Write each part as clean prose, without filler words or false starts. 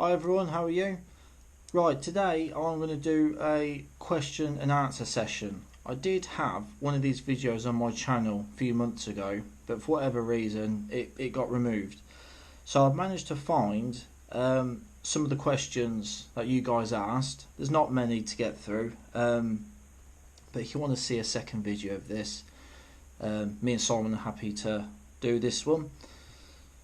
Hi everyone, how are you? Right, today I'm going to do a question and answer session. I did have one of these videos on my channel a few months ago, but for whatever reason it got removed. So I've managed to find some of the questions that you guys asked. There's not many to get through, but if you want to see a second video of this, me and Simon are happy to do this one.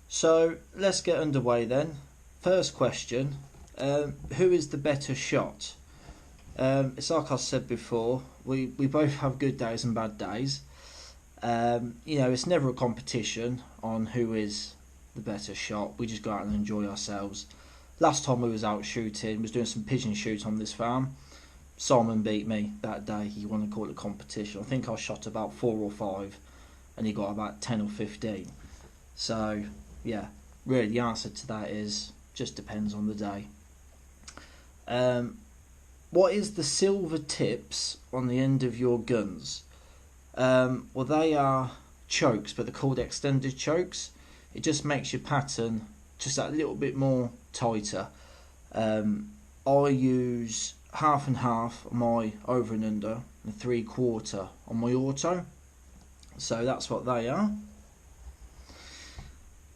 So let's get underway then. First question, who is the better shot? It's like I said before, we both have good days and bad days. It's never a competition on who is the better shot. We just go out and enjoy ourselves. Last time we was out shooting, was doing some pigeon shoot on this farm. Simon beat me that day. You want to call it a competition. I think I shot about 4 or 5 and he got about 10 or 15. So yeah, really the answer to that is just depends on the day. What is the silver tips on the end of your guns? Well, they are chokes, but they're called extended chokes. It just makes your pattern just that little bit more tighter. I use half and half on my over and under and 3/4 on my auto. So that's what they are.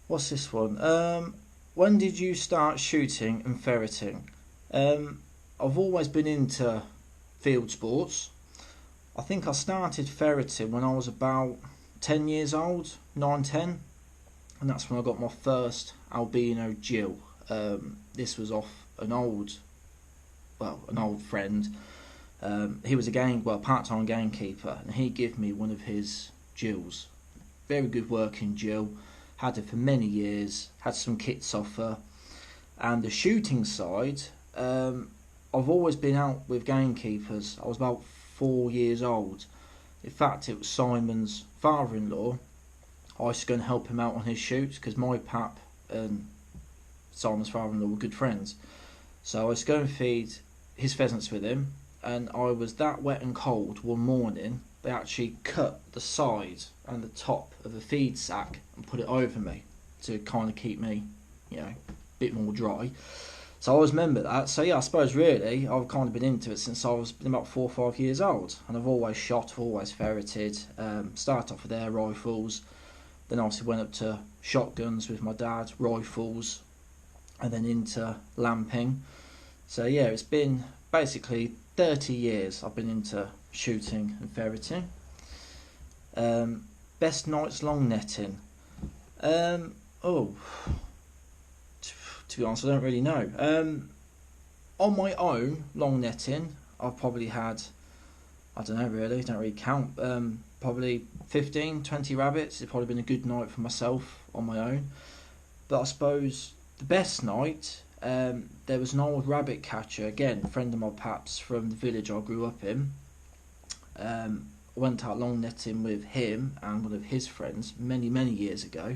What's this one? When did you start shooting and ferreting? I've always been into field sports. I think I started ferreting when I was about 10 years old, 9, 10, and that's when I got my first albino gill. This was off an old friend. He was a part-time gamekeeper, and he gave me one of his gills. Very good working gill. Had it for many years, had some kits off her. And the shooting side, I've always been out with gamekeepers. I was about 4 years old. In fact, it was Simon's father-in-law. I used to go and help him out on his shoots because my pap and Simon's father-in-law were good friends. So I used to go and feed his pheasants with him, and I was that wet and cold one morning, they actually cut the side and the top of the feed sack and put it over me to kind of keep me, a bit more dry. So I always remember that. So yeah, I suppose really I've kind of been into it since I was about 4 or 5 years old, and I've always shot, I've always ferreted. Started off with air rifles, then obviously went up to shotguns with my dad, rifles, and then into lamping. So yeah, it's been basically 30 years I've been into shooting and ferreting. Best nights long netting. To be honest, I don't really know. On my own long netting, I've probably had, I don't know really, don't really count, probably 15, 20 rabbits. It's probably been a good night for myself on my own. But I suppose the best night, there was an old rabbit catcher, again, a friend of my paps from the village I grew up in. I went out long netting with him and one of his friends many years ago.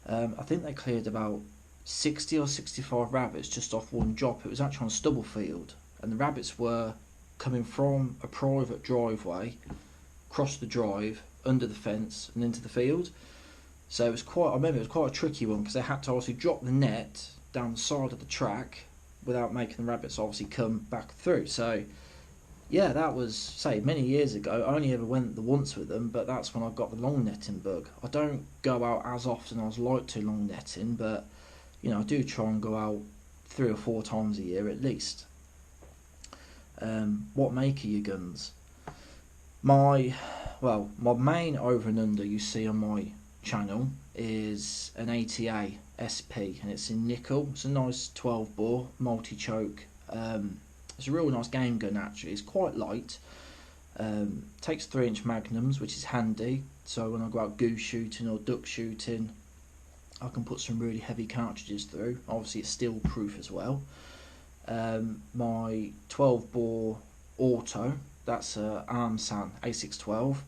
I think they cleared about 60 or 65 rabbits just off one drop. It was actually on a stubble field, and the rabbits were coming from a private driveway, across the drive, under the fence and into the field. So I remember it was quite a tricky one because they had to obviously drop the net down the side of the track without making the rabbits obviously come back through. So yeah, that was, say, many years ago. I only ever went the once with them, but that's when I got the long netting bug. I don't go out as often as I'd like to long netting, but I do try and go out 3 or 4 times a year at least. What make are your guns? My main over and under you see on my channel is an ATA SP, and it's in nickel. It's a nice 12 bore multi-choke. It's a real nice game gun actually. It's quite light. Takes 3-inch magnums, which is handy. So when I go out goose shooting or duck shooting, I can put some really heavy cartridges through. Obviously it's steel proof as well. My 12 bore auto, that's a Armsan A612.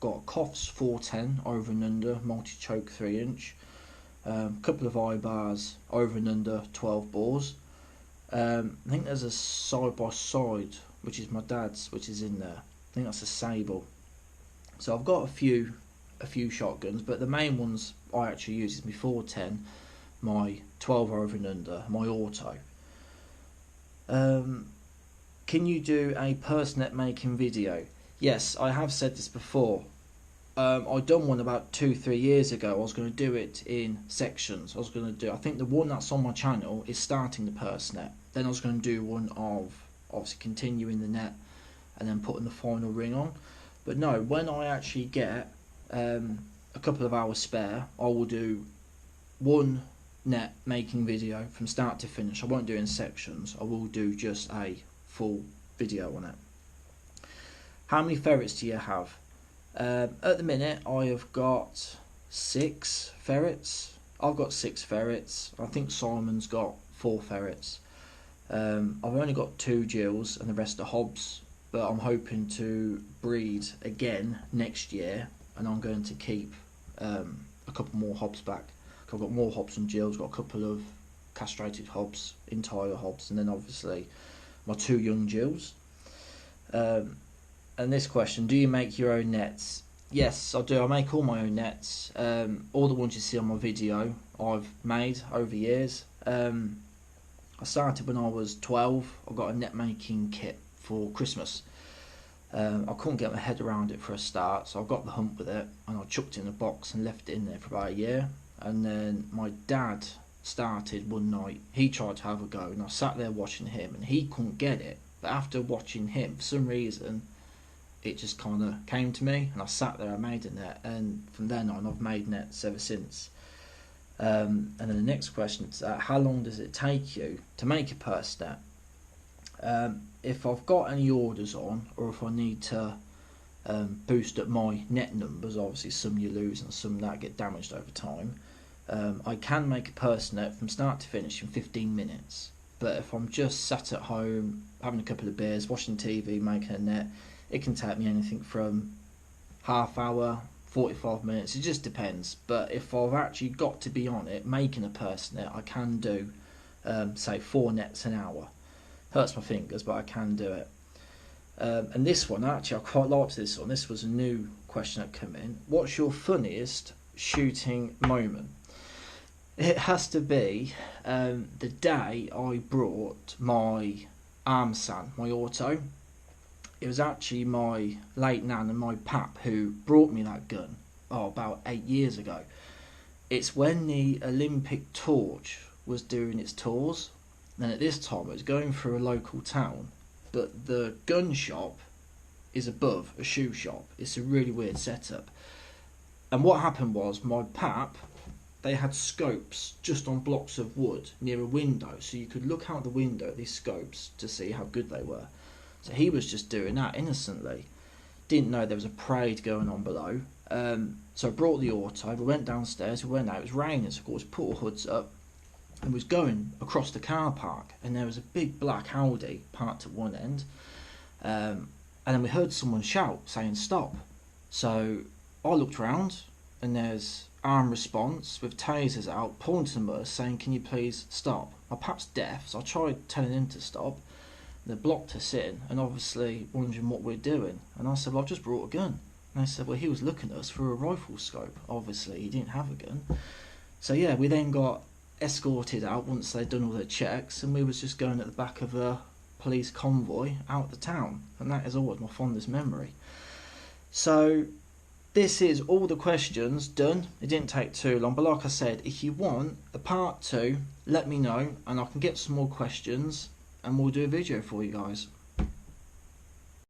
Got a Coffs 410 over and under multi-choke 3-inch. Couple of eye bars over and under 12 bores. I think there's a side by side, which is my dad's, which is in there. I think that's a Sable. So I've got a few shotguns, but the main ones I actually use is my 410 my 12 over and under, my auto. Can you do a purse net making video? Yes, I have said this before. I done one about 2-3 years ago. I was going to do it in sections. I think the one that's on my channel is starting the purse net. Then I was going to do one of obviously continuing the net and then putting the final ring on. But no, when I actually get a couple of hours spare, I will do one net making video from start to finish. I won't do it in sections. I will do just a full video on it. How many ferrets do you have? At the minute I have got 6 ferrets. I've got 6 ferrets. I think Simon's got 4 ferrets. I've only got 2 Jills and the rest are Hobs, but I'm hoping to breed again next year, and I'm going to keep a couple more Hobs back. I've got more Hobs than Jills. Got a couple of castrated Hobs, entire Hobs, and then obviously my 2 young Jills. And this question, do you make your own nets? Yes, I do. I make all my own nets. All the ones you see on my video I've made over years. I started when I was 12. I got a net making kit for Christmas. I couldn't get my head around it for a start, so I got the hump with it and I chucked it in a box and left it in there for about a year. And then my dad started one night. He tried to have a go and I sat there watching him and he couldn't get it. But after watching him, for some reason, it just kind of came to me and I sat there, I made a net, and from then on I've made nets ever since. And then the next question is, how long does it take you to make a purse net? If I've got any orders on, or if I need to boost up my net numbers, obviously some you lose and some that get damaged over time, I can make a purse net from start to finish in 15 minutes. But if I'm just sat at home having a couple of beers, watching TV, making a net, it can take me anything from half hour, 45 minutes, it just depends. But if I've actually got to be on it making a purse net, I can do say 4 nets an hour. Hurts my fingers, but I can do it. And this one, actually I quite liked this one. This was a new question that came in. What's your funniest shooting moment? It has to be the day I brought my Armsan, my auto. It was actually my late nan and my pap who brought me that gun about 8 years ago. It's when the Olympic torch was doing its tours, and at this time it was going through a local town, but the gun shop is above a shoe shop. It's a really weird setup. And what happened was my pap, they had scopes just on blocks of wood near a window, so you could look out the window at these scopes to see how good they were. So he was just doing that innocently. Didn't know there was a parade going on below. So I brought the auto, we went downstairs, we went out, it was raining, so of course put our hoods up and was going across the car park, and there was a big black Audi parked at one end, and then we heard someone shout saying stop. So I looked round and there's armed response with tasers out pointing at us saying, can you please stop? My pap's deaf, so I tried telling him to stop. They blocked us in and obviously wondering what we're doing, and I said, well, I've just brought a gun. And they said, well, he was looking at us through a rifle scope. Obviously he didn't have a gun. So yeah, we then got escorted out once they'd done all their checks, and we was just going at the back of a police convoy out of the town, and that is always my fondest memory. So this is all the questions done. It didn't take too long, but like I said, if you want a part 2, let me know and I can get some more questions and we'll do a video for you guys.